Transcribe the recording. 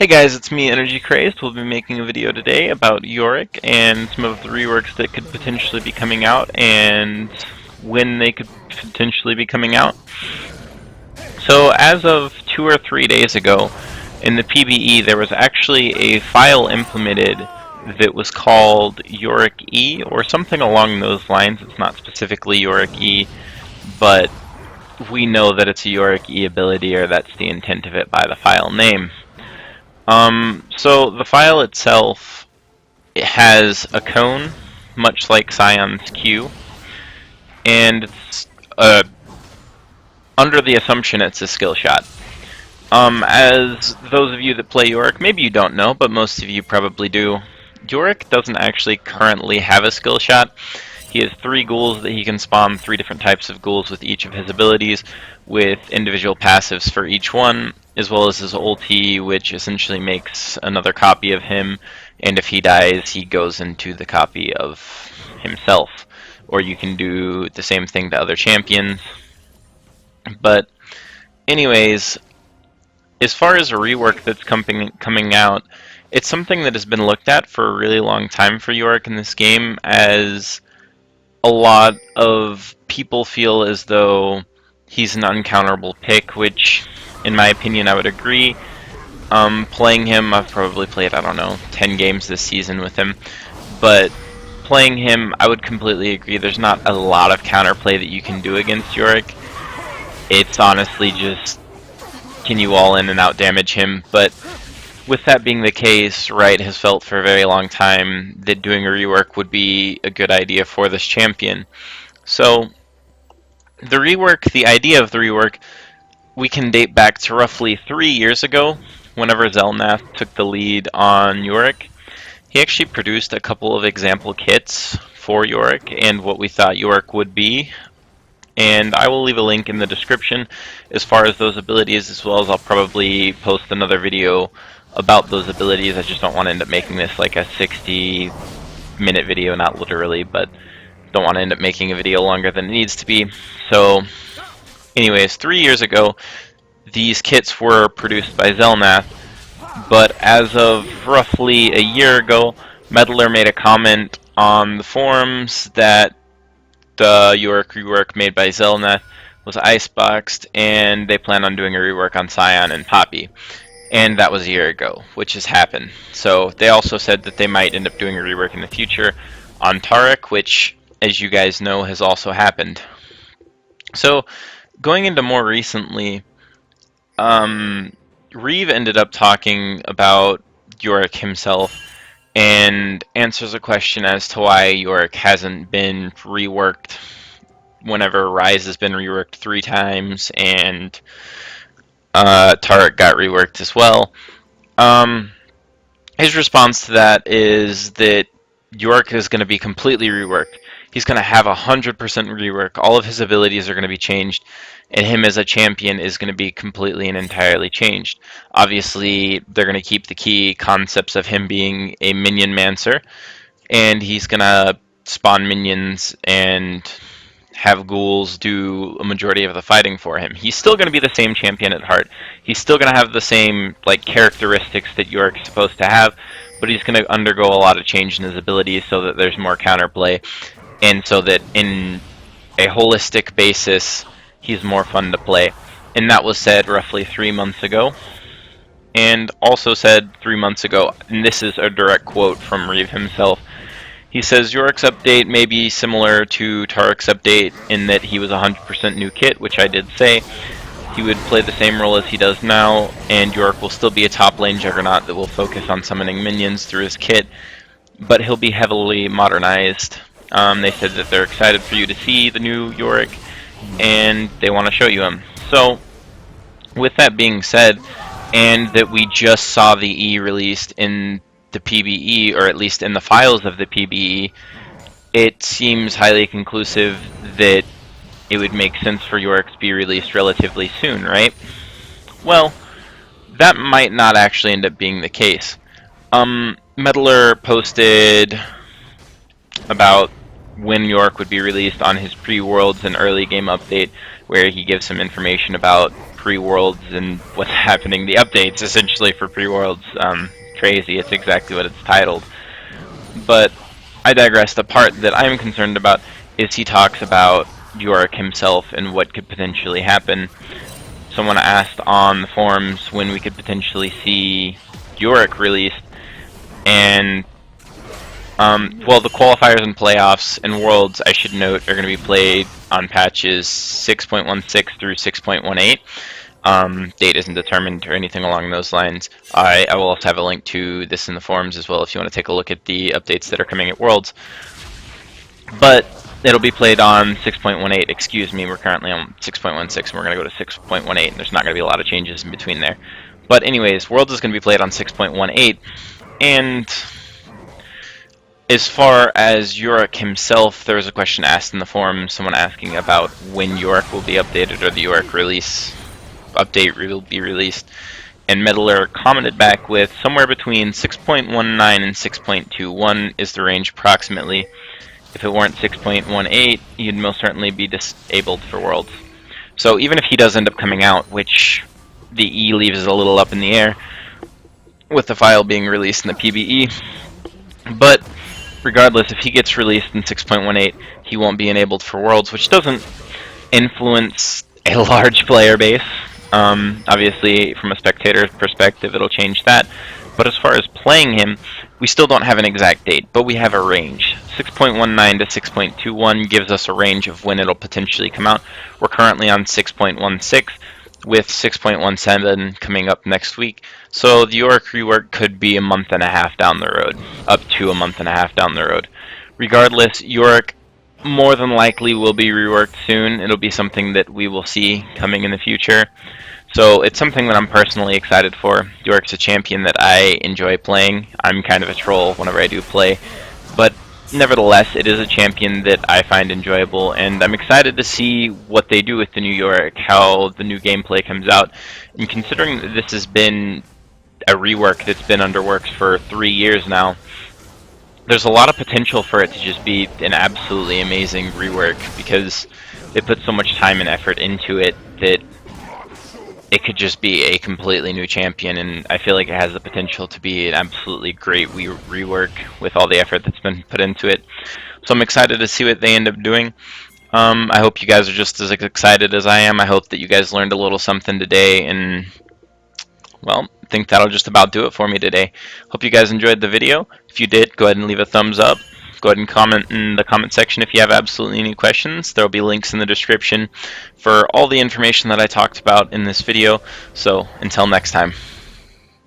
Hey guys, it's me, Energy Crazed. We'll be making a video today about Yorick and some of the reworks that could potentially be coming out and when they could potentially be coming out. So as of 2 or 3 days ago, in the PBE there was actually a file implemented that was called Yorick E or something along those lines. It's not specifically Yorick E, but we know that it's a Yorick E ability, or that's the intent of it by the file name. So the file itself, it has a cone, much like Scion's Q, and it's under the assumption it's a skill shot. As those of you that play Yorick, maybe you don't know, but most of you probably do, Yorick doesn't actually currently have a skill shot. He has 3 ghouls that he can spawn, 3 different types of ghouls with each of his abilities, with individual passives for each one, as well as his ulti, which essentially makes another copy of him, and if he dies, he goes into the copy of himself. Or you can do the same thing to other champions. But anyways, as far as a rework that's coming out, it's something that has been looked at for a really long time for Yorick in this game, as a lot of people feel as though he's an uncounterable pick, which in my opinion I would agree. Playing him, I've probably played, I don't know, 10 games this season with him, but playing him, I would completely agree. There's not a lot of counterplay that you can do against Yorick. It's honestly just, can you all in and out damage him? But with that being the case, Wright has felt for a very long time that doing a rework would be a good idea for this champion. So the idea of the rework, we can date back to roughly 3 years ago, whenever Zelnath took the lead on Yorick. He actually produced a couple of example kits for Yorick and what we thought Yorick would be, and I will leave a link in the description as far as those abilities, as well as I'll probably post another video about those abilities. I just don't want to end up making this like a 60-minute video, not literally, but don't want to end up making a video longer than it needs to be. So anyways, 3 years ago, these kits were produced by Zelnath, but as of roughly a year ago, Meddler made a comment on the forums that the Yorick rework made by Zelnath was iceboxed, and they plan on doing a rework on Scion and Poppy. And that was a year ago, which has happened. So they also said that they might end up doing a rework in the future on Taric, which, as you guys know, has also happened. So going into more recently, Reeve ended up talking about Yorick himself and answers a question as to why Yorick hasn't been reworked whenever Rise has been reworked 3 times and Taric got reworked as well. His response to that is that Yorick is going to be completely reworked. He's going to have 100% rework. All of his abilities are going to be changed, and him as a champion is going to be completely and entirely changed. Obviously, they're going to keep the key concepts of him being a minion mancer, and he's going to spawn minions and have ghouls do a majority of the fighting for him. He's still going to be the same champion at heart. He's still going to have the same characteristics that Yorick's supposed to have, but he's going to undergo a lot of change in his abilities so that there's more counterplay, and so that in a holistic basis, he's more fun to play. And that was said roughly 3 months ago. And also said 3 months ago, and this is a direct quote from Reeve himself, he says, Yorick's update may be similar to Taric's update in that he was 100% new kit, which I did say. He would play the same role as he does now, and Yorick will still be a top lane juggernaut that will focus on summoning minions through his kit, but he'll be heavily modernized. They said that they're excited for you to see the new Yorick, and they want to show you him. So, with that being said, and that we just saw the E released in the PBE, or at least in the files of the PBE, it seems highly conclusive that it would make sense for Yorick to be released relatively soon, right? Well, that might not actually end up being the case. Meddler posted about when Yorick would be released on his pre-Worlds and early game update, where he gives some information about pre-Worlds and what's happening, the updates essentially for pre-Worlds. Crazy, it's exactly what it's titled. But I digress. The part that I'm concerned about is he talks about Yorick himself and what could potentially happen. Someone asked on the forums when we could potentially see Yorick released, and well, the qualifiers and playoffs and Worlds, I should note, are going to be played on patches 6.16 through 6.18. Date isn't determined or anything along those lines. I will also have a link to this in the forums as well if you want to take a look at the updates that are coming at Worlds. But it'll be played on 6.18. Excuse me, we're currently on 6.16 and we're going to go to 6.18. And there's not going to be a lot of changes in between there. But anyways, Worlds is going to be played on 6.18, and as far as Yorick himself, there was a question asked in the forum, someone asking about when Yorick will be updated or the Yorick release update will be released. And Meddler commented back with somewhere between 6.19 and 6.21 is the range approximately. If it weren't 6.18, you'd most certainly be disabled for Worlds. So even if he does end up coming out, which the E leaves a little up in the air, with the file being released in the PBE, but regardless, if he gets released in 6.18, he won't be enabled for Worlds, which doesn't influence a large player base. Obviously, from a spectator's perspective, it'll change that. But as far as playing him, we still don't have an exact date, but we have a range. 6.19 to 6.21 gives us a range of when it'll potentially come out. We're currently on 6.16, with 6.17 coming up next week. So the Yorick Rework could be a month and a half down the road, up to a month and a half down the road. Regardless, Yorick more than likely will be reworked soon. It'll be something that we will see coming in the future. So it's something that I'm personally excited for. Yorick's a champion that I enjoy playing. I'm kind of a troll whenever I do play, but nevertheless, it is a champion that I find enjoyable, and I'm excited to see what they do with the new Yorick, how the new gameplay comes out. And considering that this has been a rework that's been under works for 3 years now, there's a lot of potential for it to just be an absolutely amazing rework, because they put so much time and effort into it that it could just be a completely new champion, and I feel like it has the potential to be an absolutely great rework with all the effort that's been put into it. So I'm excited to see what they end up doing. I hope you guys are just as excited as I am. I hope that you guys learned a little something today, and well, I think that'll just about do it for me today. Hope you guys enjoyed the video. If you did, go ahead and leave a thumbs up. Go ahead and comment in the comment section if you have absolutely any questions. There will be links in the description for all the information that I talked about in this video. So until next time.